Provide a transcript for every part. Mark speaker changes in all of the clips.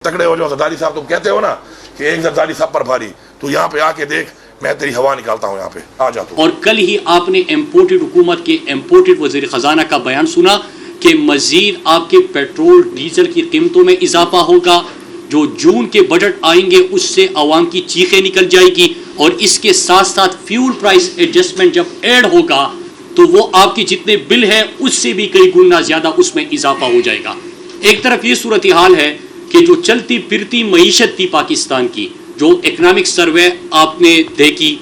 Speaker 1: تکڑے ہو جاؤ زرداری صاحب، تم کہتے ہو نا کہ ایک زرداری صاحب پر بھاری، تو یہاں پہ آ کے دیکھ، میں تیری ہوا نکالتا ہوں، یہاں پہ آ جا تو۔
Speaker 2: اور کل ہی آپ نے امپورٹڈ حکومت کے امپورٹڈ وزیر خزانہ کا بیان سنا کہ مزید آپ کے پیٹرول ڈیزل کی قیمتوں میں اضافہ ہوگا، جو جون کے بجٹ آئیں گے اس سے عوام کی چیخیں نکل جائے گی، اور اس کے ساتھ ساتھ فیول پرائس ایڈجسٹمنٹ جب ایڈ ہوگا تو وہ آپ کے جتنے بل ہیں اس سے بھی کئی گنا زیادہ اس میں اضافہ ہو جائے گا۔ ایک طرف یہ صورتحال ہے کہ جو چلتی پھرتی معیشت تھی پاکستان کی، جو اکنامک سروے آپ نے دیکھی،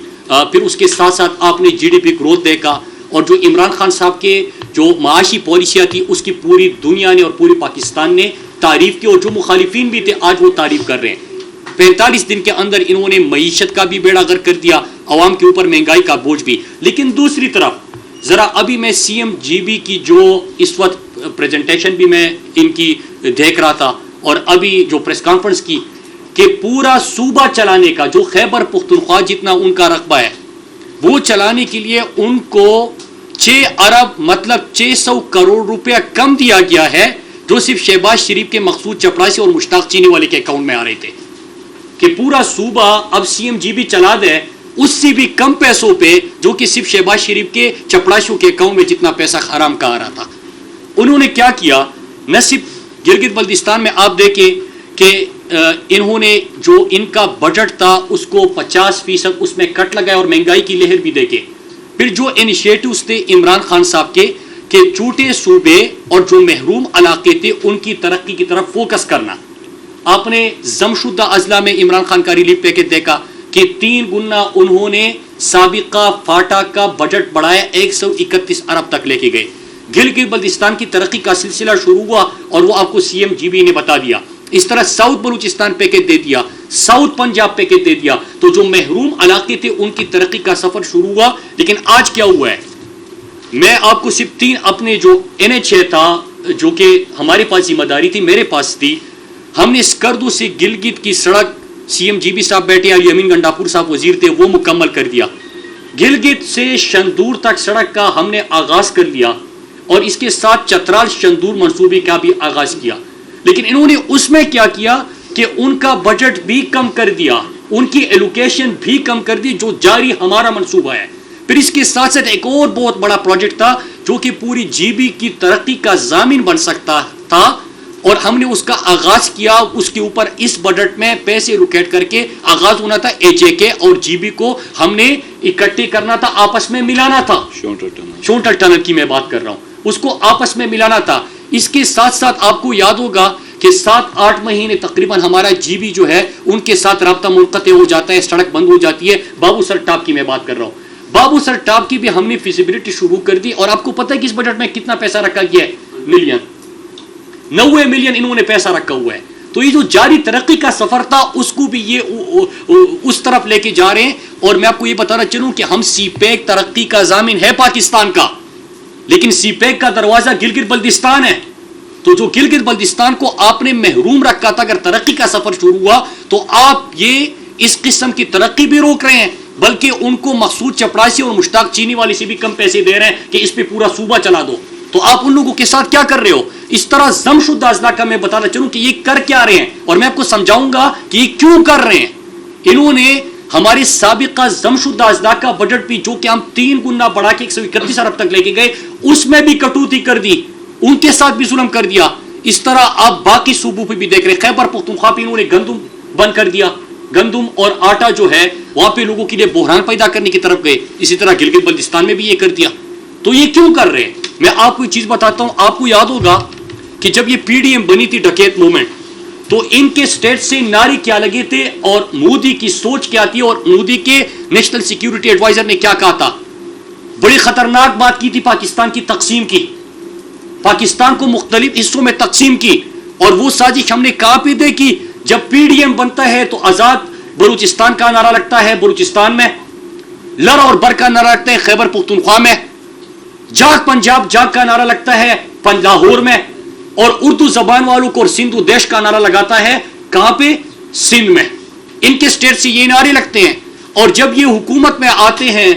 Speaker 2: پھر اس کے ساتھ ساتھ آپ نے جی ڈی پی گروتھ دیکھا، اور جو عمران خان صاحب کے جو معاشی پالیسیاں تھی اس کی پوری دنیا نے اور پوری پاکستان نے تعریف کی، اور جو مخالفین بھی تھے آج وہ تعریف کر رہے ہیں۔ 45 دن کے اندر انہوں نے معیشت کا بھی بیڑا غرق کر دیا، عوام کے اوپر مہنگائی کا بوجھ بھی۔ لیکن دوسری طرف ذرا ابھی میں سی ایم جی بی کی جو اس وقت پریزنٹیشن بھی میں ان کی دیکھ رہا تھا، اور ابھی جو پریس کانفرنس کی، کہ پورا صوبہ چلانے کا جو خیبر پختونخوا جتنا ان کا رقبہ ہے وہ چلانے کے لیے ان کو 6 ارب مطلب 600 کروڑ روپیہ کم دیا گیا ہے، جو صرف شہباز شریف کے مقصود چپڑاسی اور مشتاق چینی والے کے اکاؤنٹ میں آ رہے تھے، کہ پورا صوبہ اب سی ایم جی بی چلا دے اس سے بھی کم پیسوں پہ، جو کہ صرف شہباز شریف کے چپڑاسیوں کے اکاؤنٹ میں جتنا پیسہ حرام کا آ رہا تھا۔ انہوں نے کیا کیا، نہ صرف گلگت بلتستان میں آپ دیکھیں کہ انہوں نے جو ان کا بجٹ تھا اس کو 50% اس میں کٹ لگایا، اور مہنگائی کی لہر بھی دیکھیں۔ پھر جو انیشیٹوز تھے عمران خان صاحب کے کہ چھوٹے صوبے اور جو محروم علاقے تھے ان کی ترقی کی طرف فوکس کرنا۔ آپ نے ضم شدہ اضلاع میں عمران خان کا ریلیف پیکج دیکھا کہ 3 گنا انہوں نے سابقہ فاٹا کا بجٹ بڑھایا، 131 ارب تک لے کے گئے۔ گلگت بلتستان کی ترقی کا سلسلہ شروع ہوا اور وہ آپ کو سی ایم جی بی نے بتا دیا۔ اس طرح ساؤتھ بلوچستان پیکج دے دیا، ساؤتھ پنجاب پیکج دے دیا، تو جو محروم علاقے تھے ان کی ترقی کا سفر شروع ہوا۔ لیکن آج کیا ہوا ہے، میں آپ کو صرف 3 اپنے جو NH تھا جو کہ ہمارے پاس ذمہ داری تھی، میرے پاس تھی، ہم نے اسکردو سے گلگت کی سڑک، سی ایم جی بی صاحب بیٹھے، علی امین گنڈاپور صاحب وزیر تھے، وہ مکمل کر دیا۔ گلگت سے شندور تک سڑک کا ہم نے آغاز کر لیا، اور اس کے ساتھ چترال شندور منصوبے کا بھی آغاز کیا۔ لیکن انہوں نے اس میں کیا کیا کہ ان کا بجٹ بھی کم کر دیا، ان کی ایلوکیشن بھی کم کر دی، جو جاری ہمارا منصوبہ ہے۔ پھر اس کے ساتھ ساتھ ایک اور بہت بڑا پروجیکٹ تھا جو کہ پوری جی بی کی ترقی کا ضامن بن سکتا تھا، اور ہم نے اس کا آغاز کیا۔ اس کے اوپر اس بجٹ میں پیسے روکیٹ کر کے آغاز ہونا تھا، HAK اور جی بی کو ہم نے اکٹھے کرنا تھا، آپس میں ملانا تھا۔ شونٹل ٹنل کی میں بات کر رہا ہوں، اس کو آپس میں ملانا تھا۔ اس کے ساتھ ساتھ آپ کو یاد ہوگا کہ 7-8 مہینے تقریباً ہمارا جی بی جو ہے ان کے ساتھ رابطہ منقطع ہو جاتا ہے، سڑک بند ہو جاتی ہے۔ بابو سر ٹاپ کی میں بات کر رہا ہوں، بابو سر ٹاپ کی بھی ہم نے فیزیبلٹی شروع کر دی، اور آپ کو پتہ ہے کہ اس بجٹ میں کتنا پیسہ رکھا گیا ہے؟ 90 ملین انہوں نے پیسہ رکھا ہوا ہے۔ تو یہ جو جاری ترقی کا سفر تھا اس کو بھی یہ اس طرف لے کے جا رہے ہیں۔ اور میں آپ کو یہ بتانا چاہوں کہ ہم سی پیک ترقی کا ضامن ہے پاکستان کا، لیکن سی پیک کا دروازہ گلگت بلتستان ہے۔ تو جو گلگت بلتستان کو آپ نے محروم رکھا تھا، اگر ترقی کا سفر شروع ہوا تو آپ یہ اس قسم کی ترقی بھی روک رہے ہیں، بلکہ ان کو مقصود چپڑاسی اور مشتاق چینی والے سے بھی کم پیسے دے رہے ہیں کہ اس پہ پورا صوبہ چلا دو۔ تو آپ ان لوگوں کے ساتھ کیا کر رہے ہو؟ اس طرح ضم شدہ اضلاع کا میں بتانا چاہوں کہ یہ کر کیا رہے ہیں، اور میں آپ کو سمجھاؤں گا کہ یہ کیوں کر رہے ہیں۔ انہوں نے ہمارے سابقہ ضم شدہ اضلاع کا بجٹ بھی جو کہ ہم 3 گنا بڑھا کے 131 ارب تک لے کے گئے، اس میں بھی کٹوتی کر دی، ان کے ساتھ بھی ظلم کر دیا۔ اس طرح آپ باقی صوبوں پہ بھی دیکھ رہے ہیں، خیبر پختونخوا پہ انہوں نے گندم بند کر دیا، گندم اور آٹا جو ہے وہاں پہ لوگوں کے لیے بحران پیدا کرنے کی طرف گئے۔ اسی طرح گلگت بلتستان میں بھی یہ کر دیا۔ تو یہ کیوں کر رہے ہیں؟ میں آپ کو ایک چیز بتاتا ہوں، آپ کو یاد ہوگا کہ جب یہ PDM بنی تھی ڈکیت موومنٹ، تو ان کے سٹیٹ سے نعرے کیا لگے تھے، اور مودی کی سوچ کیا تھی، اور مودی کے نیشنل سیکیورٹی ایڈوائزر نے کیا کہا تھا؟ بڑی خطرناک بات کی تھی پاکستان کی تقسیم کی، پاکستان کو مختلف حصوں میں تقسیم کی، اور وہ سازش ہم نے کہاں پہ دیکھی؟ جب PDM بنتا ہے تو آزاد بلوچستان کا نعرہ لگتا ہے بلوچستان میں، لر اور بر کا نعرہ لگتا ہے خیبر پختونخوا میں، جاگ پنجاب جاگ کا نعرہ لگتا ہے لاہور میں، اور اردو زبان والوں کو اور سندھو دیش کا نعرہ لگاتا ہے کہاں پہ؟ سندھ میں۔ ان کے سٹیٹ سے یہ نعرے لگتے ہیں، اور جب یہ حکومت میں آتے ہیں،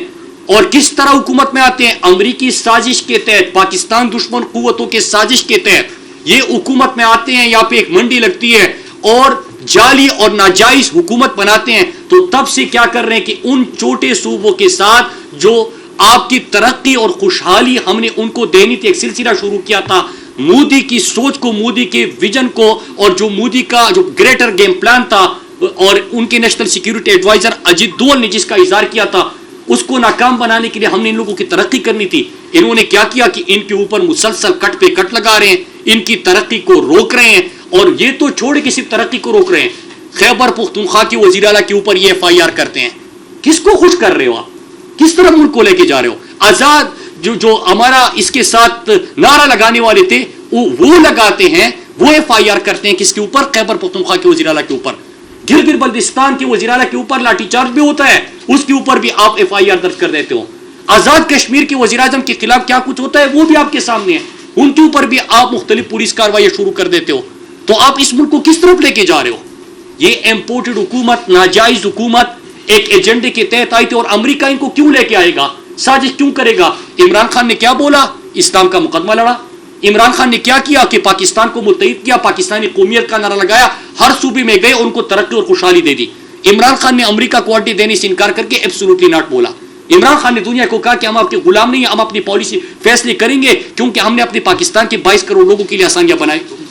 Speaker 2: اور کس طرح حکومت میں آتے ہیں؟ امریکی سازش کے تحت، پاکستان دشمن قوتوں کے سازش کے تحت یہ حکومت میں آتے ہیں۔ یہاں پہ ایک منڈی لگتی ہے، اور جعلی اور ناجائز حکومت بناتے ہیں تو تب سے کیا کر رہے ہیں کہ ان چھوٹے صوبوں کے ساتھ جو آپ کی ترقی اور خوشحالی ہم نے ان کو دینی تھی، ایک سلسلہ شروع کیا تھا مودی کی سوچ کو، مودی کے ویژن کو، اور جو مودی کا جو گریٹر گیم پلان تھا اور ان کے national security advisor Ajit Doval نے جس کا اظہار کیا تھا، اس کو ناکام بنانے کے لیے ہم نے ان لوگوں کی ترقی کرنی تھی۔ انہوں نے کیا کیا کہ ان کے اوپر مسلسل کٹ پہ کٹ لگا رہے ہیں، ان کی ترقی کو روک رہے ہیں، اور یہ تو چھوڑے کہ صرف ترقی کو روک رہے ہیں، خیبر پختونخوا کے وزیر اعلیٰ کے اوپر یہ FIR کرتے ہیں۔ کس کو خوش کر رہے ہو آپ؟ کس طرح ملک کو لے کے جا رہے ہو؟ آزاد جو ہمارا اس کے ساتھ نعرہ لگانے والے تھے وہ لگاتے ہیں، وہ FIR کرتے ہیں کس کے اوپر؟ خیبر پختونخوا کے وزیر اعلیٰ کے اوپر۔ گلگت بلتستان کے وزیر اعلیٰ کے اوپر لاٹھی چارج بھی ہوتا ہے، اس کے اوپر بھی آپ FIR درج کر دیتے ہو۔ آزاد کشمیر کے وزیر اعظم کے خلاف کیا کچھ ہوتا ہے وہ بھی آپ کے سامنے ہے، ان کے اوپر بھی آپ مختلف پولیس کارروائیاں شروع کر دیتے ہو۔ تو آپ اس ملک کو کس طرف لے کے جا رہے ہو؟ یہ امپورٹڈ حکومت، ناجائز حکومت ایک ایجنڈے کے تحت آئی تھی، اور امریکہ ان کو کیوں لے کے آئے گا، سازش کیوں کرے گا؟ عمران خان نے کیا بولا؟ اسلام کا مقدمہ لڑا۔ عمران خان نے کیا کیا کہ پاکستان کو متحد کیا، پاکستانی قومیت کا نعرہ لگایا، ہر صوبے میں گئے، ان کو ترقی اور خوشحالی دے دی۔ عمران خان نے امریکہ کو اڈے دینے سے انکار کر کے ایبسولوٹلی ناٹ بولا۔ عمران خان نے دنیا کو کہا کہ ہم آپ کے غلام نہیں ہیں، ہم اپنی پالیسی فیصلے کریں گے، کیونکہ ہم نے اپنے پاکستان کے 22 کروڑ لوگوں کے لیے آسانیاں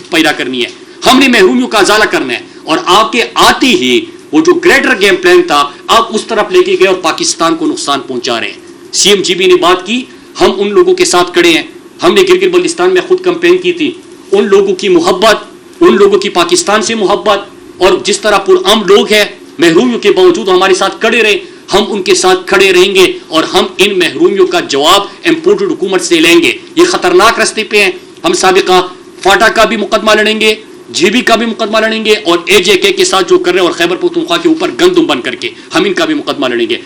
Speaker 2: پیدا کرنی ہے، ہم نے محرومیوں کا ازالہ کرنا ہے۔ اور آپ کے آتے ہی وہ جو گریٹر گیم پلان تھا آپ اس طرف لے کے گئے اور پاکستان کو نقصان پہنچا رہے ہیں۔ CMGB نے بات کی، ہم ان لوگوں کے ساتھ کھڑے ہیں، ہم نے گلگت بلتستان میں خود کمپین کی تھی، ان لوگوں کی محبت، ان لوگوں کی پاکستان سے محبت، اور جس طرح پرامن لوگ ہیں محرومیوں کے باوجود ہمارے ساتھ کھڑے رہے، ہم ان کے ساتھ کھڑے رہیں گے، اور ہم ان محرومیوں کا جواب امپورٹڈ حکومت سے لیں گے۔ یہ خطرناک راستے پہ ہیں، ہم سابقہ فاٹا کا بھی مقدمہ لڑیں گے، GB کا بھی مقدمہ لڑیں گے، اور AJK کے ساتھ جو کر رہے ہیں اور خیبر پختونخوا کے اوپر گندم بن کر کے ہم ان کا بھی مقدمہ لڑیں گے۔